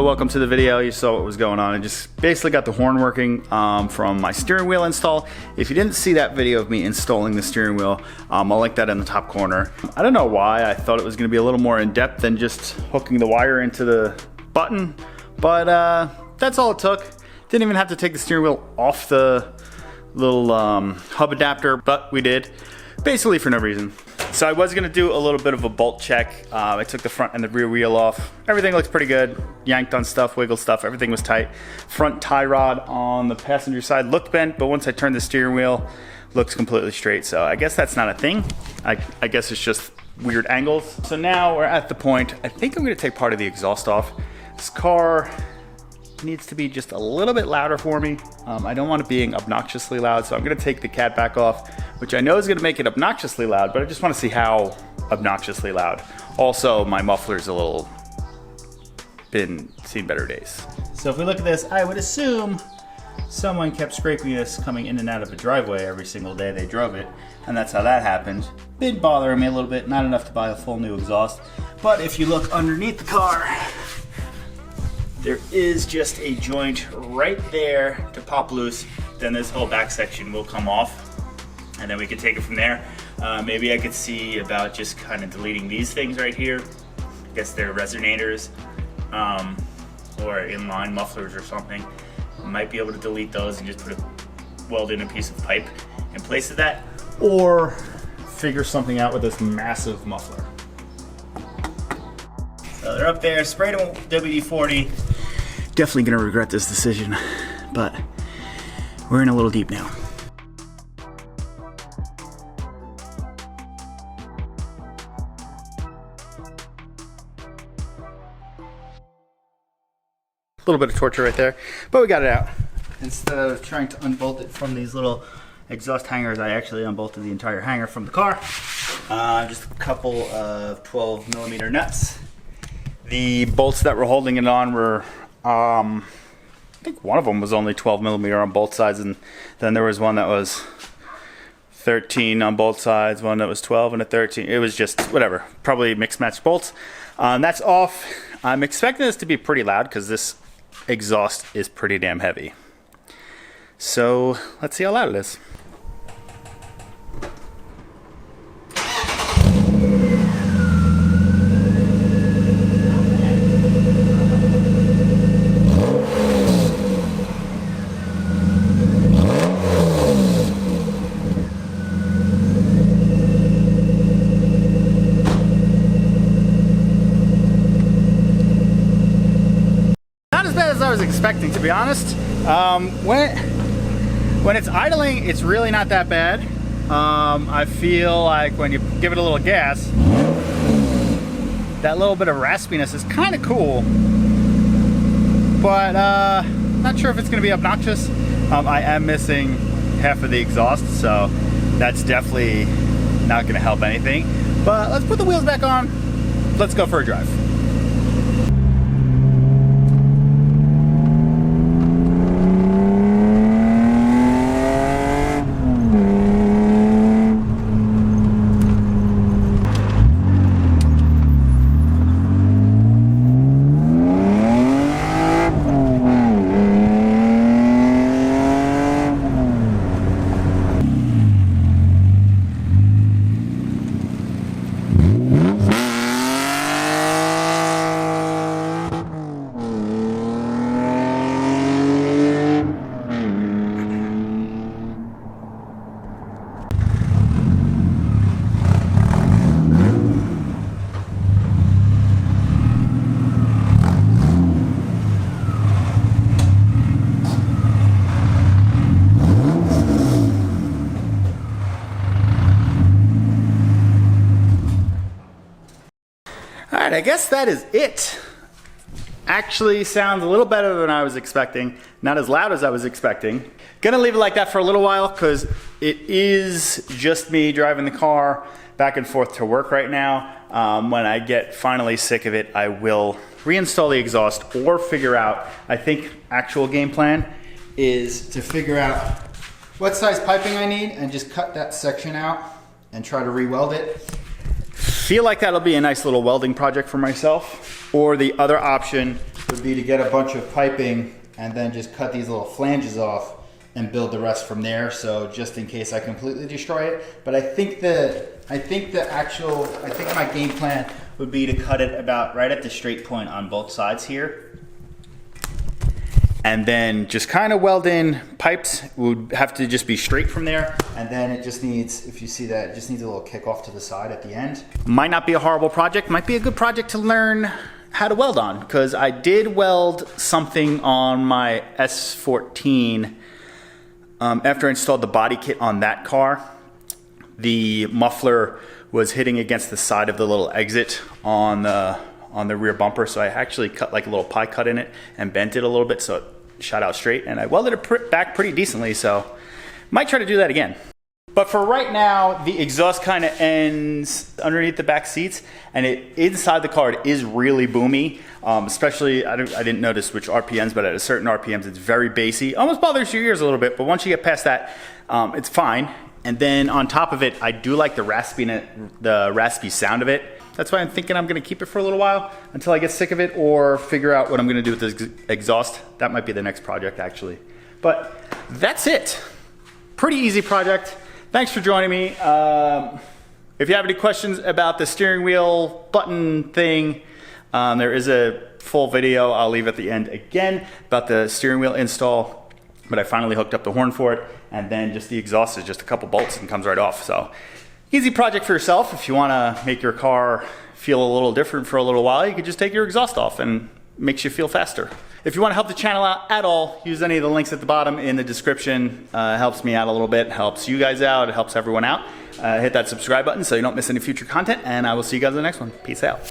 welcome to the video. You saw what was going on. I just basically got the horn working from my steering wheel install. If you didn't see that video of me installing the steering wheel, I'll link that in the top corner. I don't know why I thought it was going to be a little more in depth than just hooking the wire into the button, but that's all it took. Didn't even have to take the steering wheel off the little hub adapter, but we did, basically for no reason. So I was gonna do a little bit of a bolt check. I took the front and the rear wheel off. Everything looks pretty good. Yanked on stuff, wiggled stuff, everything was tight. Front tie rod on the passenger side looked bent, but once I turned the steering wheel, looks completely straight. So I guess that's not a thing. I guess it's just weird angles. So now we're at the point, I think I'm gonna take part of the exhaust off. This car needs to be just a little bit louder for me. I don't want it being obnoxiously loud, so I'm gonna take the cat back off, which I know is gonna make it obnoxiously loud, but I just wanna see how obnoxiously loud. Also, my muffler's a little seen better days. So if we look at this, I would assume someone kept scraping this coming in and out of a driveway every single day they drove it, and that's how that happened. Been bothering me a little bit, not enough to buy a full new exhaust, but if you look underneath the car, there is just a joint right there to pop loose. Then this whole back section will come off, and then we can take it from there. Maybe I could see about just kind of deleting these things right here. I guess they're resonators or inline mufflers or something. Might be able to delete those and just weld in a piece of pipe in place of that, or figure something out with this massive muffler. So they're up there, sprayed them with WD-40. Definitely gonna regret this decision, but we're in a little deep now. A little bit of torture right there, but we got it out. Instead of trying to unbolt it from these little exhaust hangers, I actually unbolted the entire hanger from the car. Just a couple of 12mm nuts. The bolts that were holding it on were I think one of them was only 12mm on both sides, and then there was one that was 13 on both sides, one that was 12 and a 13. It was just whatever, probably mixed match bolts. That's off. I'm expecting this to be pretty loud because this exhaust is pretty damn heavy. So let's see how loud it is. As I was expecting, to be honest. When it's idling, it's really not that bad. I feel like when you give it a little gas, that little bit of raspiness is kind of cool, but not sure if it's going to be obnoxious. I am missing half of the exhaust, so that's definitely not going to help anything. But let's put the wheels back on. Let's go for a drive. Alright, I guess that is it. Actually sounds a little better than I was expecting. Not as loud as I was expecting. Gonna leave it like that for a little while because it is just me driving the car back and forth to work right now. When I get finally sick of it, I will reinstall the exhaust or figure out, I think actual game plan is to figure out what size piping I need and just cut that section out and try to re-weld it. Feel like that'll be a nice little welding project for myself. Or the other option would be to get a bunch of piping and then just cut these little flanges off and build the rest from there. So just in case I completely destroy it. But I think my game plan would be to cut it about right at the straight point on both sides here. And then just kind of weld in pipes. It would have to just be straight from there. And then it just needs, if you see that, it just needs a little kick off to the side at the end. Might not be a horrible project, might be a good project to learn how to weld on, because I did weld something on my S14 after I installed the body kit on that car. The muffler was hitting against the side of the little exit on the rear bumper, so I actually cut like a little pie cut in it and bent it a little bit so it shot out straight, and I welded it back pretty decently, so might try to do that again. But for right now, the exhaust kind of ends underneath the back seats, and inside the car it is really boomy. Especially, I didn't notice which RPMs, but at a certain RPMs it's very bassy. Almost bothers your ears a little bit, but once you get past that, it's fine. And then on top of it, I do like the raspy sound of it. That's why I'm thinking I'm gonna keep it for a little while until I get sick of it or figure out what I'm gonna do with this exhaust. That might be the next project actually. But that's it. Pretty easy project. Thanks for joining me. If you have any questions about the steering wheel button thing, there is a full video I'll leave at the end again about the steering wheel install, but I finally hooked up the horn for it, and then just the exhaust is just a couple bolts and comes right off. So easy project for yourself. If you want to make your car feel a little different for a little while, you could just take your exhaust off and makes you feel faster. If you want to help the channel out at all, use any of the links at the bottom in the description. Helps me out a little bit, helps you guys out, it helps everyone out. Hit that subscribe button so you don't miss any future content, and I will see you guys in the next one. Peace out.